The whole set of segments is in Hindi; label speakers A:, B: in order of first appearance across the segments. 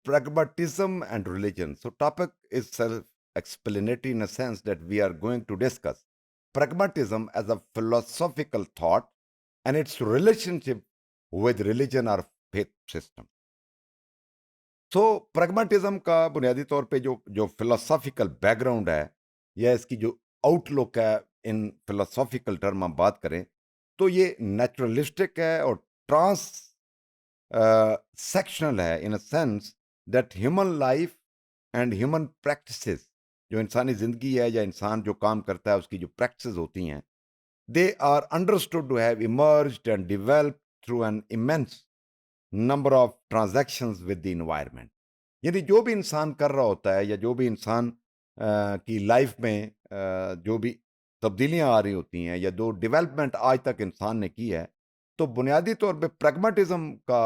A: pragmatism and religion. So, topic is self-explanatory in a sense that we are going to discuss pragmatism as a philosophical thought and its relationship with religion or faith system. सो प्रगमेटिज्म का बुनियादी तौर पे जो जो फिलोसॉफिकल बैकग्राउंड है या इसकी जो आउटलुक है इन फिलोसॉफिकल टर्म हम बात करें तो ये नेचुरलिस्टिक है और ट्रांस सेक्शनल है in a sense that human life and human practices जो इंसानी ज़िंदगी है या इंसान जो काम करता है उसकी जो प्रैक्टिसेस होती हैं they are understood to have emerged and developed through an immense number of transactions with the environment यानी जो भी इंसान कर रहा होता है या जो भी इंसान की लाइफ में जो भी तब्दीलियां आ रही होती हैं या जो डेवलपमेंट आज तक इंसान ने की है तो बुनियादी तौर पे प्रैग्मेटिज्म का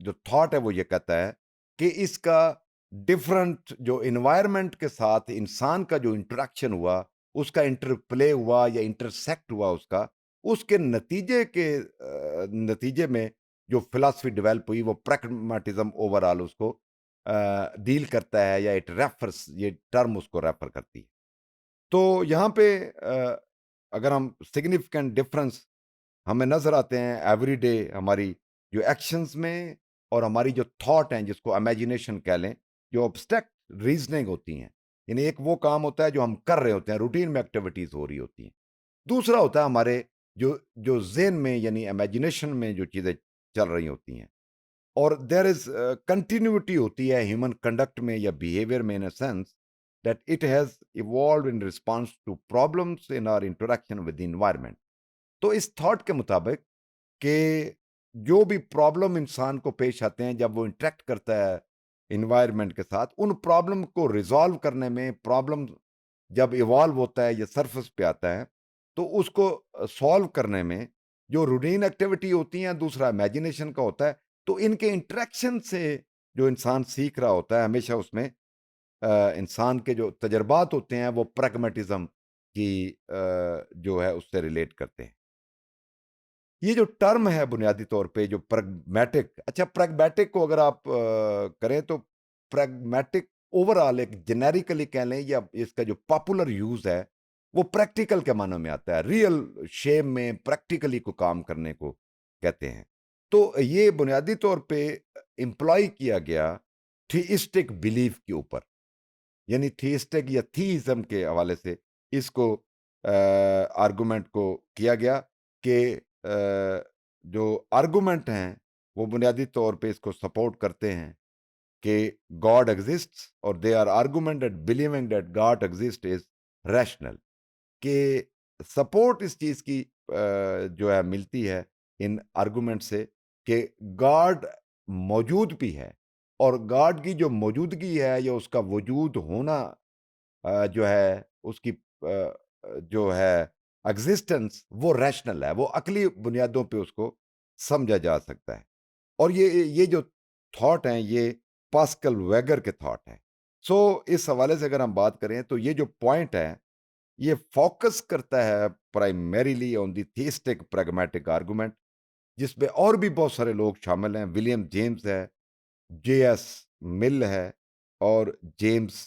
A: जो थॉट है वो ये कहता है कि इसका डिफरेंट जो इन्वायरमेंट के साथ इंसान का जो इंटरेक्शन हुआ उसका इंटरप्ले हुआ या इंटरसेक्ट हुआ उसके नतीजे में जो फिलॉसफी डेवलप हुई वो प्रैग्मेटिज्म ओवरऑल उसको डील करता है या इट रेफर्स ये टर्म उसको रेफर करती है तो यहाँ पे अगर हम सिग्निफिकेंट डिफरेंस हमें नजर आते हैं एवरीडे हमारी जो एक्शंस में और हमारी जो थॉट हैं जिसको इमेजिनेशन कह लें जो ऑब्स्ट्रैक्ट रीजनिंग होती हैं यानी एक वो काम होता है जो हम कर रहे होते हैं रूटीन में एक्टिविटीज हो रही होती हैं दूसरा होता है हमारे जो जो जेन में यानी इमेजिनेशन में जो चीज़ें चल रही होती हैं और देयर इज कंटिन्यूटी होती है ह्यूमन कंडक्ट में या बिहेवियर में in a sense that it has evolve in response to problems in our interaction with the environment तो इस थॉट के मुताबिक कि जो भी प्रॉब्लम इंसान को पेश आते हैं जब वो इंटरेक्ट करता है इन्वायरमेंट के साथ उन प्रॉब्लम को रिजॉल्व करने में प्रॉब्लम जब इवॉल्व होता है या सरफेस पे आता है तो उसको सॉल्व करने में जो रूटीन एक्टिविटी होती हैं दूसरा इमेजिनेशन का होता है तो इनके इंटरेक्शन से जो इंसान सीख रहा होता है हमेशा उसमें इंसान के जो तजर्बात होते हैं वो प्रैग्मेटिज्म की जो है उससे रिलेट करते हैं ये जो टर्म है बुनियादी तौर पे जो प्रैग्मेटिक अच्छा प्रैग्मेटिक को अगर आप करें तो प्रैग्मेटिक ओवरऑल एक जेनेरिकली कह लें या इसका जो पॉपुलर यूज है वो प्रैक्टिकल के मानों में आता है रियल शेम में प्रैक्टिकली को काम करने को कहते हैं तो ये बुनियादी तौर पे एम्प्लॉय किया गया थीइस्टिक बिलीफ के ऊपर यानी थीइस्टिक या थीइज्म के हवाले से इसको आर्गुमेंट को किया गया कि जो आर्गुमेंट हैं वो बुनियादी तौर पे इसको सपोर्ट करते हैं कि गॉड एग्जिस्ट्स और they are argument that believing that God exist is rational कि सपोर्ट इस चीज़ की जो है मिलती है इन आर्गुमेंट से कि गॉड मौजूद भी है और गॉड की जो मौजूदगी है या उसका वजूद होना जो है उसकी जो है एग्जिस्टेंस वो रैशनल है वो अकली बुनियादों पे उसको समझा जा सकता है और ये जो थॉट हैं ये पास्कल वेगर के थॉट हैं सो इस हवाले से अगर हम बात करें तो ये जो पॉइंट है ये फोकस करता है primarily on the theistic pragmatic argument जिसमें और भी बहुत सारे लोग शामिल हैं विलियम जेम्स है जेएस मिल है और जेम्स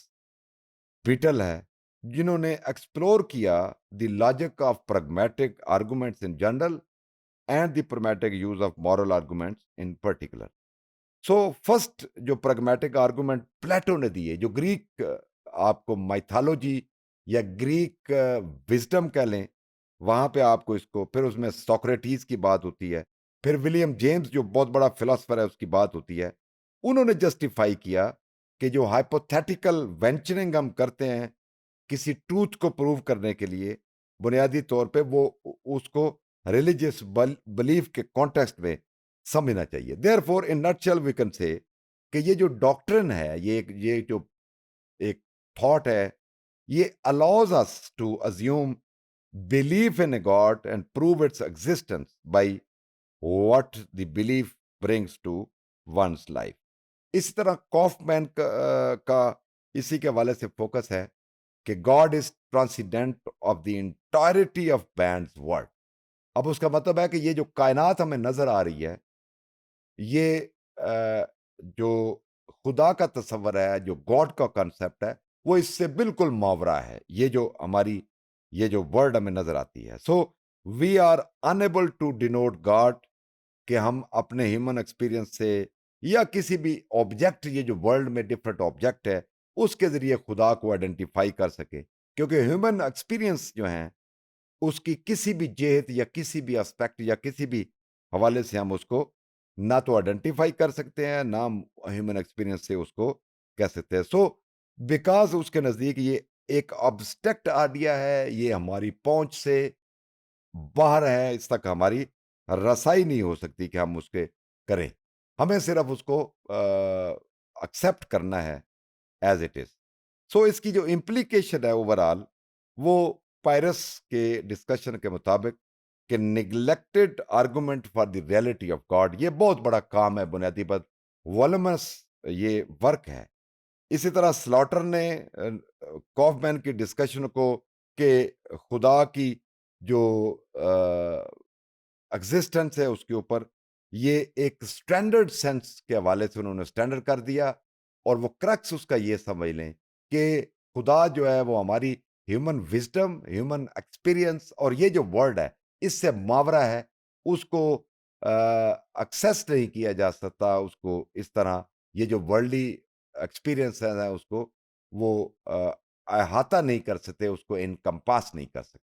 A: बीटल है जिन्होंने एक्सप्लोर किया the logic of pragmatic arguments in general and the pragmatic use of moral arguments in particular so first जो प्रैग्मेटिक आर्गुमेंट प्लेटो ने दिए जो ग्रीक आपको माइथोलॉजी या ग्रीक विजडम कह लें वहां पे आपको इसको फिर उसमें सोक्रेटिस की बात होती है फिर विलियम जेम्स जो बहुत बड़ा फिलोसफर है उसकी बात होती है उन्होंने जस्टिफाई किया कि जो हाइपोथेटिकल वेंचरिंग हम करते हैं किसी ट्रूथ को प्रूव करने के लिए बुनियादी तौर पे वो उसको रिलीजियस बिलीफ के कॉन्टेक्स्ट में समझना चाहिए therefore in nutshell we can say कि ये जो डॉक्ट्रिन है ये जो एक थॉट है ये allows us to assume belief in a God and prove its existence by what the belief brings to one's life इसी तरह कॉफमैन का इसी के हवाले से फोकस है कि God is transcendent of the entirety of bands word अब उसका मतलब है कि ये जो कायनात हमें नजर आ रही है ये जो खुदा का तस्वर है, जो गॉड का कॉन्सेप्ट है, वो इससे बिल्कुल मावरा है। ये जो वर्ड हमें नजर आती है। So we are unable to denote God, कि हम अपने ह्यूमन एक्सपीरियंस से या किसी भी ऑब्जेक्ट, ये जो वर्ल्ड में डिफरेंट ऑब्जेक्ट है, उसके जरिए खुदा को आइडेंटिफाई कर सके। क्योंकि ह्यूमन एक्सपीरियंस जो है, उसकी किसी भी जेहत या किसी भी एस्पेक्ट या किसी भी हवाले से हम उसको ना तो आइडेंटिफाई कर सकते हैं, ना हम ह्यूमन एक्सपीरियंस से उसको कह सकते हैं। सो बिकॉज उसके नज़दीक ये एक अब्स्ट्रैक्ट आइडिया है, ये हमारी पहुंच से बाहर है, इस तक हमारी रसाई नहीं हो सकती कि हम उसके करें। हमें सिर्फ उसको एक्सेप्ट करना है एज इट इज। सो इसकी जो इम्प्लीकेशन है ओवरऑल, वो पायरस के डिस्कशन के मुताबिक कि neglected argument for the reality of God, ये बहुत बड़ा काम है, बुनियादी बात वॉलमस ये वर्क है। इसी तरह स्लॉटर ने कॉफमैन की डिस्कशन को कि खुदा की जो एग्जिस्टेंस है उसके ऊपर, ये एक स्टैंडर्ड सेंस के हवाले से उन्होंने स्टैंडर्ड कर दिया। और वो क्रक्स उसका ये समझ लें कि खुदा जो है वो हमारी ह्यूमन विजडम, ह्यूमन एक्सपीरियंस और ये जो वर्ड है, इससे मावरा है। उसको एक्सेस नहीं किया जा सकता, उसको इस तरह ये जो वर्ल्डली एक्सपीरियंस है उसको वो अहाता नहीं कर सकते, उसको इनकम्पास नहीं कर सकते।